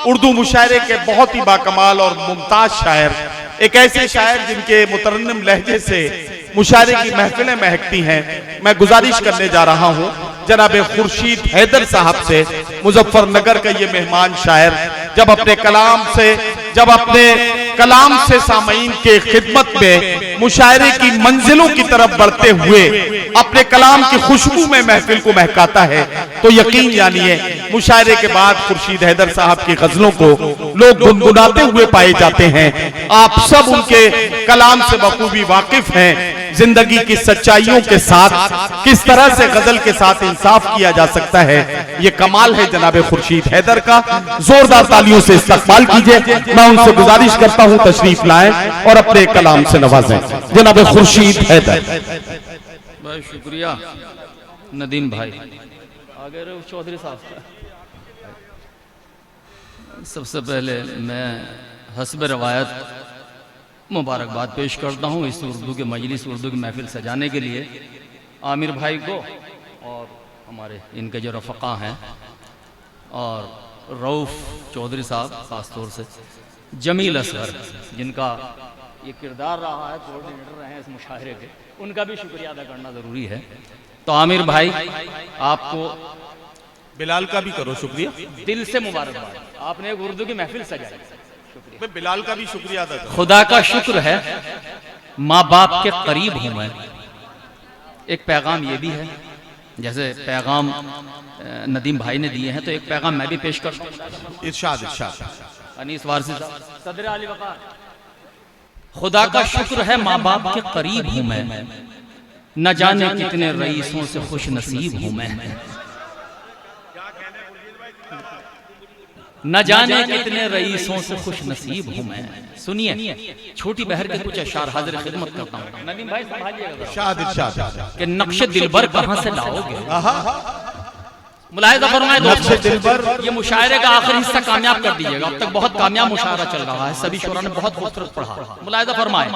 उर्दू मुशायरे के बहुत ही बाकमाल और मुमताज शायर, एक ऐसे शायर जिनके मुतरन्निम लहजे से मुशायरे की महफिलें महकती हैं। मैं गुजारिश करने जा रहा हूं जनाब खुर्शीद हैदर साहब से, मुजफ्फरनगर का ये मेहमान शायर, जब अपने कलाम से सामईन के खिदमत में मुशायरे की मंजिलों की तरफ बढ़ते हुए अपने कलाम की खुशबू में महफिल को महकाता है, तो यकीन जानिए मुशायरे के बाद खुर्शीद हैदर साहब की गजलों को लोग गुनगुनाते हुए पाए जाते हैं। आप सब उनके कलाम से बखूबी वाकिफ हैं। जिंदगी की सच्चाइयों के साथ किस तरह से गजल के साथ इंसाफ किया जा सकता है, ये कमाल है जनाब खुर्शीद हैदर का। जोरदार तालियों से इस्तकबाल कीजिए। मैं उनसे गुजारिश करता हूं तशरीफ लाएं और अपने कलाम से नवाजें जनाब खुर्शीद हैदर। बहुत शुक्रिया नदीम भाई। आगे चौधरी साहब, सबसे पहले मैं हस्ब रवायत मुबारकबाद पेश करता हूँ इस उर्दू के मजलिस, उर्दू की महफिल सजाने के लिए आमिर भाई को और हमारे इनके जो रफ़क़ा हैं और रऊफ़ चौधरी साहब, ख़ास तौर से जमील असगर जिनका ये किरदार रहा है, कोऑर्डिनेटर रहे हैं इस मुशायरे के, उनका भी शुक्रिया अदा करना ज़रूरी है। तो आमिर भाई आपको, बिलाल का भी करो शुक्रिया, दिल से मुबारकबाद, आपने एक उर्दू की महफिल सजाई। मैं बिलाल का भी शुक्रिया अदा करूं। खुदा का शुक्र है माँ बाप के करीब हूं मैं। एक पैगाम ये भी है, जैसे पैगाम नदीम भाई ने दिए हैं तो एक पैगाम मैं भी पेश करता हूं। इरशाद इरशाद। अनीस वारसी साहब, सदर आली वक़ार। खुदा का शुक्र है माँ बाप के करीब हूं मैं, न जाने कितने रईसों से खुश नसीब हूं मैं, न जाने कितने रईसों से खुश नसीब हूं मैं। सुनिए, छोटी बहर के कुछ अशार हाजिर खिदमत करता हूं। नदीम भाई संभालिएगा कि नक्शे दिलबर कहां से लाओगे। मुलाहिजा फरमाए दोस्तों, ये मुशायरे का आखिरी हिस्सा कामयाब कर दीजिएगा। अब तक बहुत कामयाब मुशायरा चल रहा है, सभी शोरा ने बहुत खूबसूरत पढ़ा। मुलाहिजा फरमाए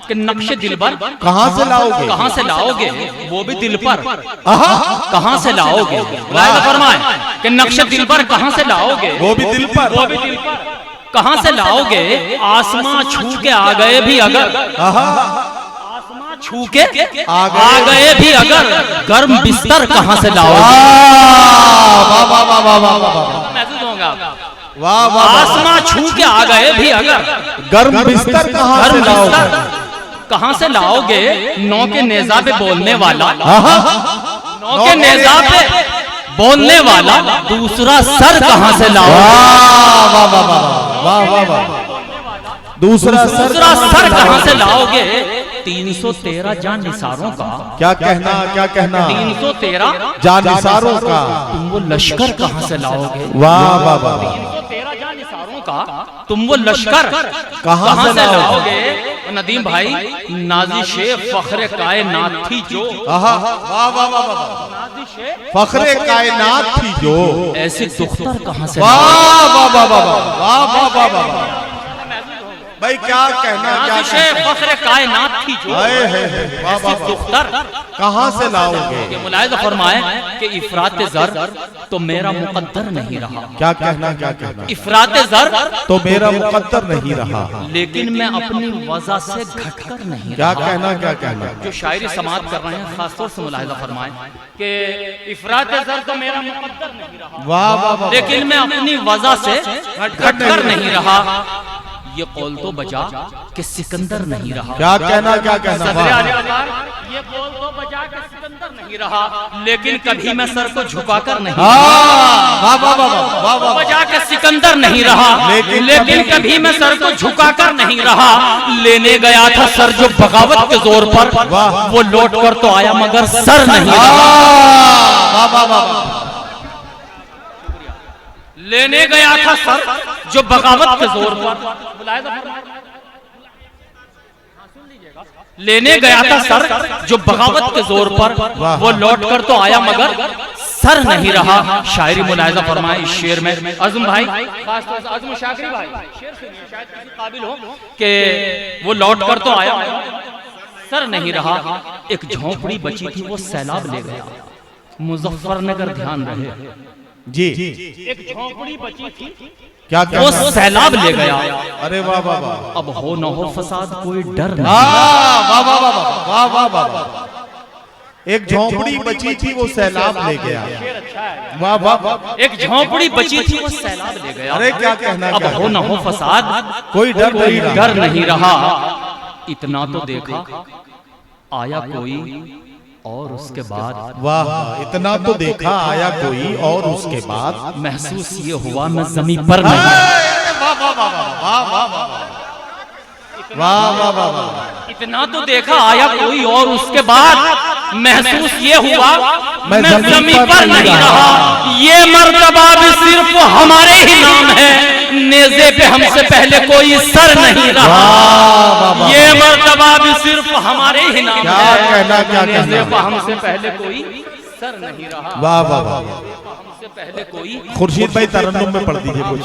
कि नक्शे दिलबर कहां से लाओगे, कहां से लाओगे, वो भी दिल पर, कहां से लाओगे। मुलाहिजा फरमाए कि नक्शे दिलबर कहां से लाओगे, वो भी दिल पर, वो भी दिल पर, कहां से लाओगे। आसमां छू के आ गए भी अगर, छू के आ गए भी अगर, गर्म बिस्तर कहां से लाओगे। महसूस होगा, आसमां छू के आ गए भी अगर, गर्म बिस्तर कहां से लाओगे। नौ के नेजा पे बोलने वाला, नौ के नेजा पे बोलने वाला दूसरा सर कहां से लाओगे। दूसरा सर कहां से लाओगे। 313 जान निसारों का, क्या कहना 313 जान निसारों का, तुम वो लश्कर कहां से लाओगे। वाह वाह वाह। 313 जान निसारों का तुम वो लश्कर कहां से लाओगे। नदीम भाई, नाज़िशे फख्रे कायनात थी जो, वाह वाह वाह, फख्रे कायनात थी जो, ऐसी दुख्तर कहां से। वाह वाह वाह वाह वाह वाह वाह भाई, क्या कहना, फख्रे कायनात थी जो, ऐसी दुख्तर कहां से लाओगे। मुलाहिजा फरमाए कि इफरात ज़र तो मेरा मुकद्दर नहीं रहा। क्या कहना, इफरात ज़र तो मेरा मुकद्दर नहीं रहा, लेकिन मैं अपनी वजह से घटकर नहीं। क्या कहना। जो शायरी समाप्त कर रहे हैं खासतौर से मुलाहिजा फरमाए कि इफरात ज़र तो मेरा मुकद्दर नहीं रहा, वाह वाह, लेकिन मैं अपनी वजह से घटकर नहीं रहा। ये कौल तो बजा कि सिकंदर नहीं रहा। क्या कहना। ये कौल तो बजा कि सिकंदर नहीं रहा, लेकिन कभी मैं सर को झुकाकर नहीं, बजा के सिकंदर नहीं रहा, लेकिन कभी मैं सर को झुकाकर नहीं रहा। लेने गया था सर जो बगावत के जोर पर, वो लौट कर तो आया मगर सर नहीं रहा। लेने गया था सर जो बगावत के जोर पर, लेने गया था सर जो बगावत के जोर पर, वो लौट कर तो आया मगर सर नहीं रहा। शायरी मुलाहिजा फरमाए इस शेर में। अज़म भाई, खासतौर से अज़म शाकिरी भाई, शेर सुनिए, शायद किसी काबिल हो कि वो लौट कर तो आया सर नहीं रहा। एक झोंपड़ी बची थी वो सैलाब ले गया, मुजफ्फरनगर ध्यान रहे, जी एक झोंपड़ी बची थी, क्या वो सैलाब ले गया। अरे वाह वाह वाह, अब हो न हो फसाद कोई डर नहीं। वाह वाह वाह वाह वाह वाह वाह, एक झोंपड़ी बची थी वो सैलाब ले गया। वाह वाह वाह, एक झोंपड़ी बची थी वो सैलाब ले गया। अरे क्या कहना, अब हो न हो फसाद कोई डर नहीं रहा। इतना तो देखा आया कोई और उसके बाद, वाह इतना तो देखा आया कोई और उसके बाद महसूस ये हुआ मैं जमीन पर नहीं। वाह वाह वाह वाह वाह वाह वाह वाह वाह, इतना तो देखा आया कोई और उसके बाद महसूस ये हुआ मैं जमीन पर नहीं रहा। ये मर्तबा भी सिर्फ हमारे ही नाम है, नेज़े पे हमसे पहले कोई सर नहीं रहा। ये मर्तबा भी सिर्फ हमारे ही नाम है, नेज़े पे हमसे पहले कोई सर नहीं रहा। वाह वाह वाह, हमसे पहले कोई। खुर्शीद भाई तरन्नुम में पढ़ दीजिए कुछ।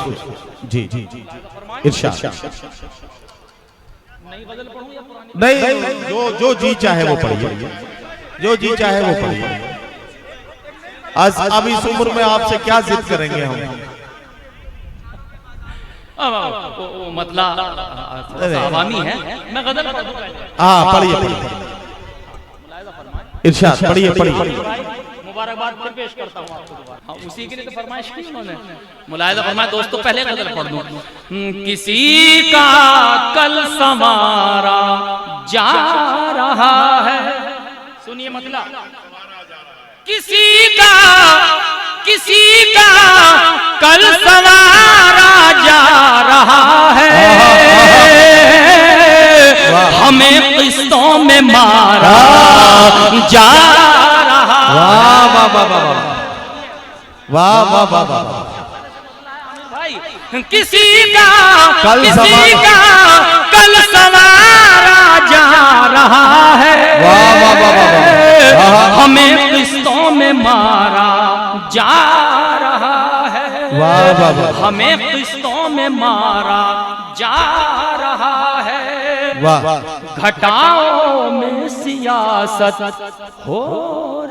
जी जी इरशाद। नहीं जो जो जी चाहे वो पढ़िए, जो जी चाहे वो पढ़िए। आज अब इस उम्र में आपसे क्या जिद करेंगे हम। मतलब अवामी है, मैं गजल पढ़ दूं। हाँ पढ़िए पढ़िए, इरशाद पढ़िए पढ़िए। मुबारकबाद फिर पेश करता हूँ आपको। हाँ, उसी के लिए तो फरमाइश की उन्होंने। मुलाहिज़ा फरमाया दोस्तों, पहले गजल पढ़ दूं। किसी का कल संवारा जा रहा है, सुनिए मतलब, किसी का कल संवारा जा रहा है, हमें किस्तों में मारा जा रहा। वाह वाह वाह वाह वाह वाह वाह वाह, भाई किसी का कल संवारा जा रहा है, वाह वाह वाह वाह, हमें किस्तों में मारा जा रहा है, वाह वाह वाह, हमें किस्तों में मारा जा रहा है। वाह, घटाओं में सियासत हो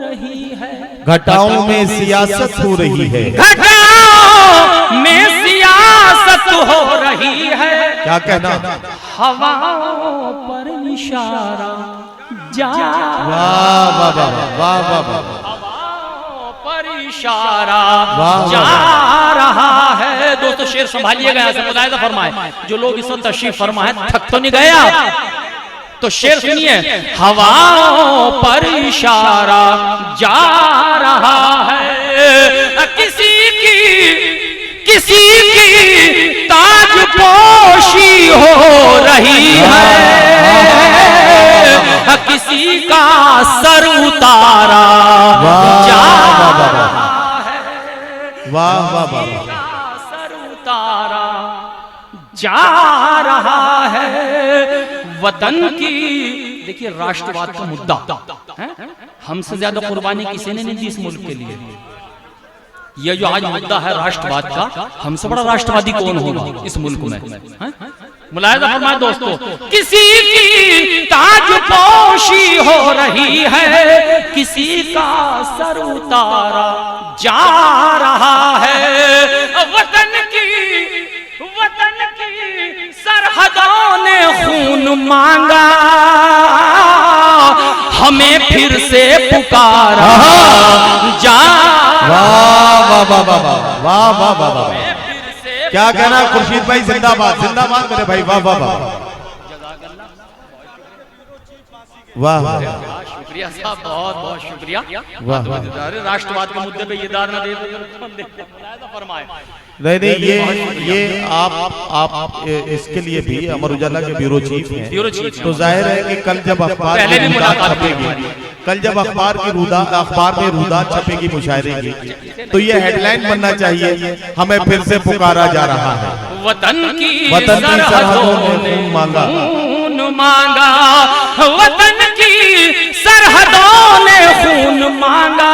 रही है, घटाओं में सियासत हो रही है, घटाओं में सियासत हो रही है। क्या कहना, हवाओं पर इशारा जा, वाह वाह वाह वाह वाह वाह, हवाओं पर इशारा वाह जा रहा है। दोस्तों शेर संभालिएगा, यहाँ से मुलाहिज़ा फरमाए, जो लोग इस वक्त तशरीफ फरमा है थक तो नहीं गए आप? तो शेर सुनिए, हवाओं पर इशारा जा रहा है, किसी की ताजपोशी हो रही है, किसी का सर उतारा जा रहा है, वाह वाह वाह, सर उतारा जा रहा है। वतन की, देखिए राष्ट्रवाद का मुद्दा है, हमसे ज्यादा कुर्बानी किसी ने नहीं दी इस मुल्क के लिए। ये जो आज मुद्दा है राष्ट्रवाद का, हमसे बड़ा राष्ट्रवादी कौन होगा इस मुल्क में? मुलाहिज़ा फरमाए दोस्तों, किसी की ताजपोशी हो रही है, किसी का सर उतारा जा रहा है। वतन की सरहदों ने खून मांगा, हमें फिर से पुकारा जा। वाह वाह वाह वाह वाह वाह वाह वाह, क्या कहना खुर्शीद भाई, जिंदाबाद जिंदाबाद मेरे भाई, वाह वाह वाह वाह वाह, शुक्रिया साहब, बहुत बहुत शुक्रिया। वाह, राष्ट्रवाद के मुद्दे पे ये दारना दे फरमाए। नहीं ये आप इसके लिए भी अमर उजाला के ब्यूरो चीफ हैं, तो जाहिर है कि कल जब अखबार में रुदात छपेगी, अखबार में रुदात छपेगी मुशायरे की, तो ये हेडलाइन बनना चाहिए, हमें फिर से पुकारा जा रहा है, वतन की सरहदों ने खून मांगा, वतन की सरहदों ने खून मांगा,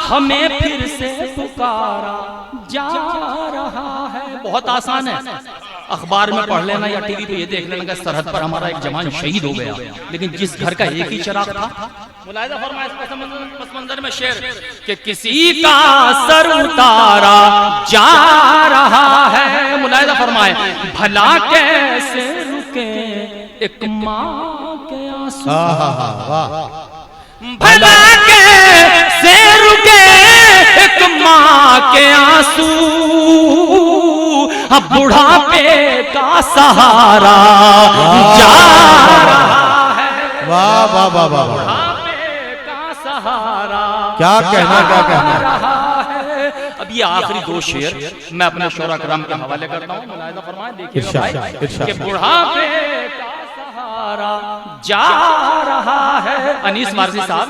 हमें फिर से पुकारा जा रहा है। बहुत आसान है, अखबार में पढ़ लेना या टीवी पे ये देख लेना कि सरहद पर हमारा एक जवान शहीद हो गया, लेकिन जिस घर का एक ही चिराग था। मुलाहिजा फरमाए इस मंजर में शेर कि किसी का सर उतारा जा रहा है। मुलाहिजा फरमाए भला कैसे रुके एक माँ के आंसू, भला कैसे रुके एक माँ के आंसू, अब बुढ़ापे का सहारा जा रहा है। वाह वाह वाह वाह, बुढ़ापे का सहारा क्या कहना, क्या कहना रहा है। अब ये आखिरी दो शेर मैं अपने शोरा कराम के हवाले करता हूँ। मुलाहिजा फरमाए देखिएगा भाई कि बुढ़ापे का सहारा जा रहा है। अनीस वारसी साहब,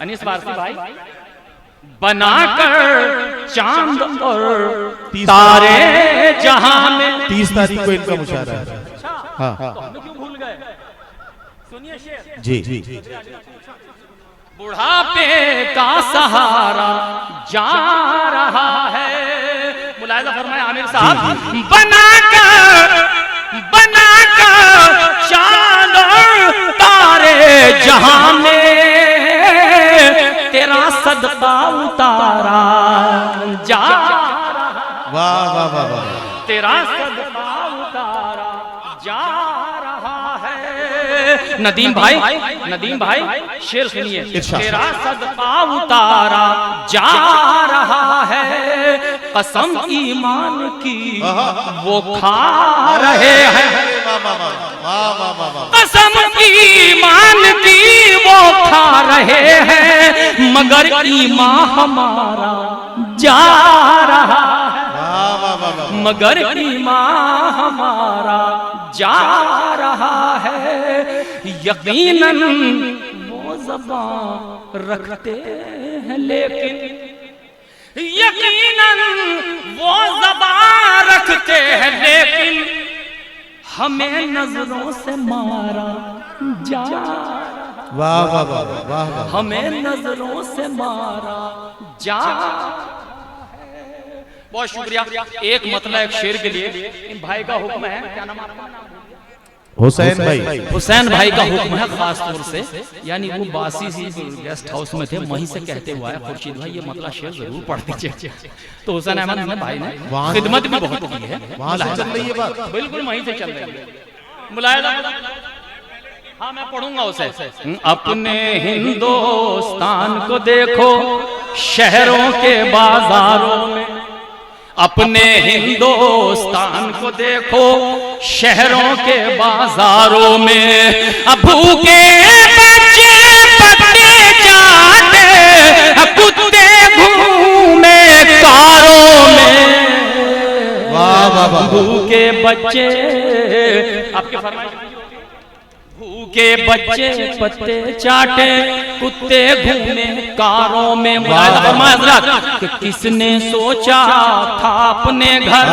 अनीस वारसी भाई, बनाकर चांद और तारे जहां में। 30 तारीख को इनका मुशायरा है। हाँ क्यों भूल गए? सुनिए शेर जी। बुढ़ापे का सहारा जा रहा है। मुलाहिजा फरमाए आमिर साहब, बनाकर चांद और तारे जहां में तेरा सदका उतारा जा रहा। वाह वाह वाह वाह, तेरा सदका उतारा जा रहा है। नदीम भाई शेर सुनिए। तेरा सदका उतारा जा रहा है, कसम ईमान की वो खा रहे हैं, कसम ईमान की वो खा रहे हैं, मगर ईमान हमारा जा रहा है, मगर ईमान हमारा जा रहा है। यकीनन वो ज़बान रखते हैं लेकिन, यकीनन वो ज़बान रखते हैं लेकिन, हमें नजरों से मारा जा रहा। वाह वाह वाह वाह वाह, हमें नजरों से मारा जा। बहुत शुक्रिया। एक मतलब एक शेर के लिए इन भाई का हुक्म है, क्या नाम आपका? हुसैन भाई। हुसैन भाई का हुक्म है खास तौर से, यानी वो बासी सी गेस्ट हाउस में थे, वहीं से कहते हुआ है खुर्शीद भाई ये मतलब शेर जरूर पढ़ दीजिए। तो हुसैन अहमद भाई ने खिदमत भी बहुत की है, वहां से चल रही है बात, बिल्कुल वहीं से चल रही है। मुलाहिजा, हाँ मैं पढ़ूंगा उसे। अपने हिंदुस्तान को देखो शहरों के बाजारों में, अपने हिंदुस्तान को देखो शहरों के बाजारों में, अब भूखे बच्चे पत्ते चाटे, कुत्ते घूमे कारों में। वाह वाह वाह, भूखे बच्चे, आपके फरमाइश, भूखे बच्चे पत्ते चाटे, कुत्ते घूमे कारों में। कि किसने सोचा था अपने घर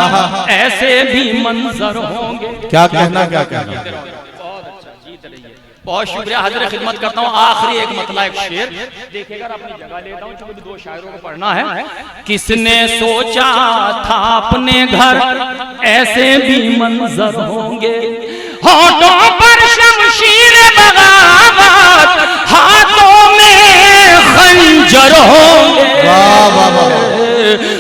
ऐसे भी मंजर होंगे। क्या कहना, क्या कहना। बहुत अच्छा, जीत रही है। बहुत शुक्रिया, हाजिर खिदमत करता हूँ। आखिरी एक मतलब एक शेर देखिएगा, अपनी जगह लेता हूँ क्योंकि दो शायरों को पढ़ना है। किसने सोचा था अपने घर ऐसे भी मंजर होंगे, होठों पर शमशीर बगावत, हाथों में खंजर होंगे।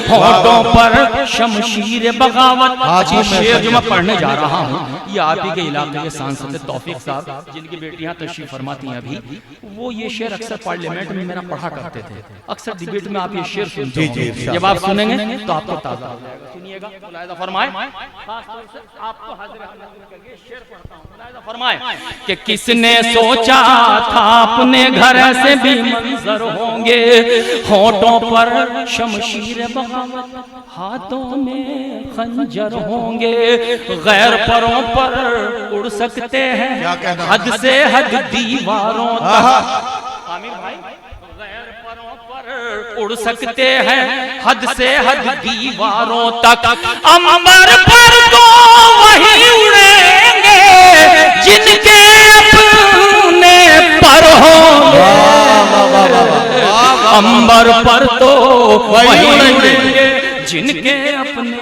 होठों पर शमशीर बगावत। आज शेर जो मैं पढ़ने जा रहा हूँ ये आप ही के इलाके के सांसद तौफीक साहब, जिनकी बेटियां तशरीफ फरमाती हैं अभी, वो ये शेर अक्सर पार्लियामेंट में मेरा पढ़ा करते थे। अक्सर डिबेट में आप ये शेर सुनते होंगे, जब आप सुनेंगे तो आपको ताजा हो जाएगा। सुनिएगा, मुलाहिजा फरमाए, खास तौर से आपको हाजिर करके शेर पढ़ता हूं। मुलाहिजा फरमाए कि किसने सोचा था अपने घर से भी मंजर होंगे, होठों पर शमशीर बगावत, हाथों में खंजर होंगे, गैर परों पर उड़ सकते हैं हद से हद दीवारों तक। आमिर भाई, गैर परों पर उड़ सकते हैं हद से हद दीवारों तक, अंबर पर तो वही उड़ेंगे जिनके अपने पर होंगे। अंबर पर तो वही उड़ेंगे जिनके अपने।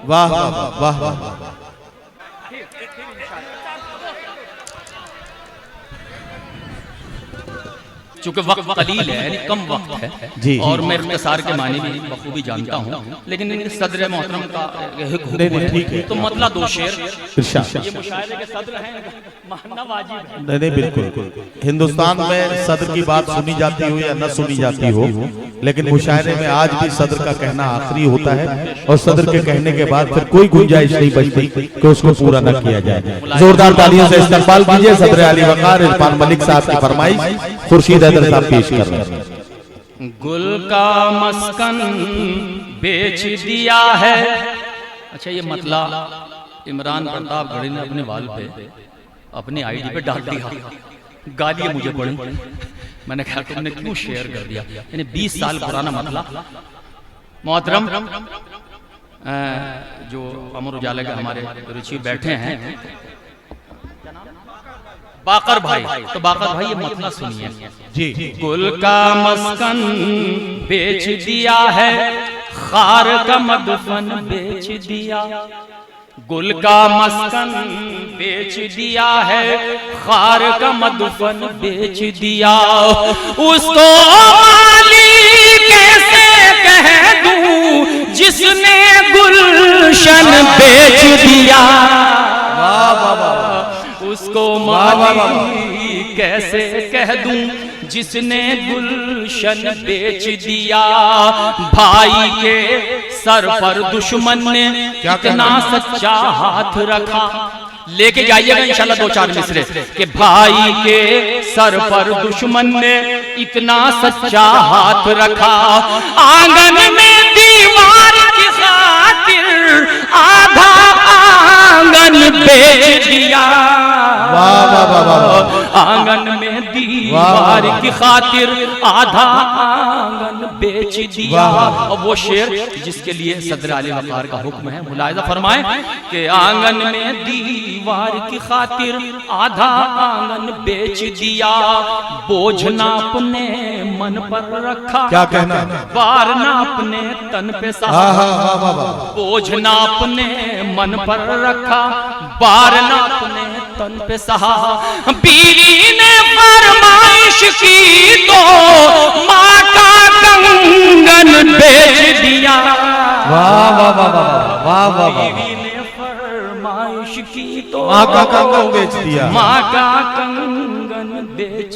वाह वाह वाह वाह, चूंकि वक्त कलील है यानी कम वक्त है जी, और जी। मैं इख्तिसार के मानी भी बखूबी जानता हूँ, लेकिन सदर मोहतरम का हुक्म नहीं, ठीक है। तो मतलब 2 शेर इरशाद। ये मुशायरे के सदर हैं, मानना वाजिब है। नहीं नहीं बिल्कुल, हिंदुस्तान में सदर की बात सुनी जाती हो या न सुनी जाती हो, लेकिन मुशायरे में आज भी सदर का कहना आखिरी होता है और सदर के कहने के बाद फिर कोई गुंजाइश नहीं बचती कि उसको पूरा न किया जाए। जोरदार तालियों से इस्तकबाल कीजिए सदर आली वकार इरफान मलिक साहब की फरमाइश खुर्शीद हैदर साहब पेश कर रहे हैं। गुल का मस्कन बेच दिया है। अच्छा, ये मतला इमरान प्रतापगढ़ी ने अपने वाल पे अपनी आईडी पे डाल दिया, गाली मुझे पड़ी। मैंने कहा तुमने क्यों शेयर कर दिया, यानी 20 साल पुराना मतला। मोहतरम जो अमर उजाला के हमारे रुचि बैठे हैं बाकर भाई, तो बाकर भाई ये मतला सुनिए जी। गुल का मस्कन बेच दिया है, खार का मदफन बेच दिया। गुल का मस्कन बेच दिया है, खार का मदफन बेच दिया। उसको माली कैसे कह दूं जिसने गुलशन बेच दिया। उसको माली कैसे कह दूं जिसने गुलशन बेच दिया। भाई के सर पर दुश्मन ने कितना सच्चा हाथ रखा। लेके जाइएगा इंशाल्लाह 2-4 मिसरे कि भाई के सर पर दुश्मन ने इतना सच्चा हाथ रखा। आंगन में दीवार की खातिर आधा आंगन बेच दिया। आंगन में दीवार की खातिर आधा आंगन बेच दिया। और वो शेर जिसके लिए सदर आले वकार का हुक्म है, मुलाहिजा फरमाएं कि आंगन में दीवार की खातिर आधा आंगन बेच दिया। बोझ ना अपने मन पर रखा, क्या कहना, बार ना अपने तन पे सहा। बोझ ना अपने मन पर रखा, बार ना अपने तन पे सहा। बीवी ने फरमाइश की तो माँ का कंगन बेच दिया। बीवी ने फरमाइश की तो माँ का कंगन बेच दिया। माँ का कंगन बेच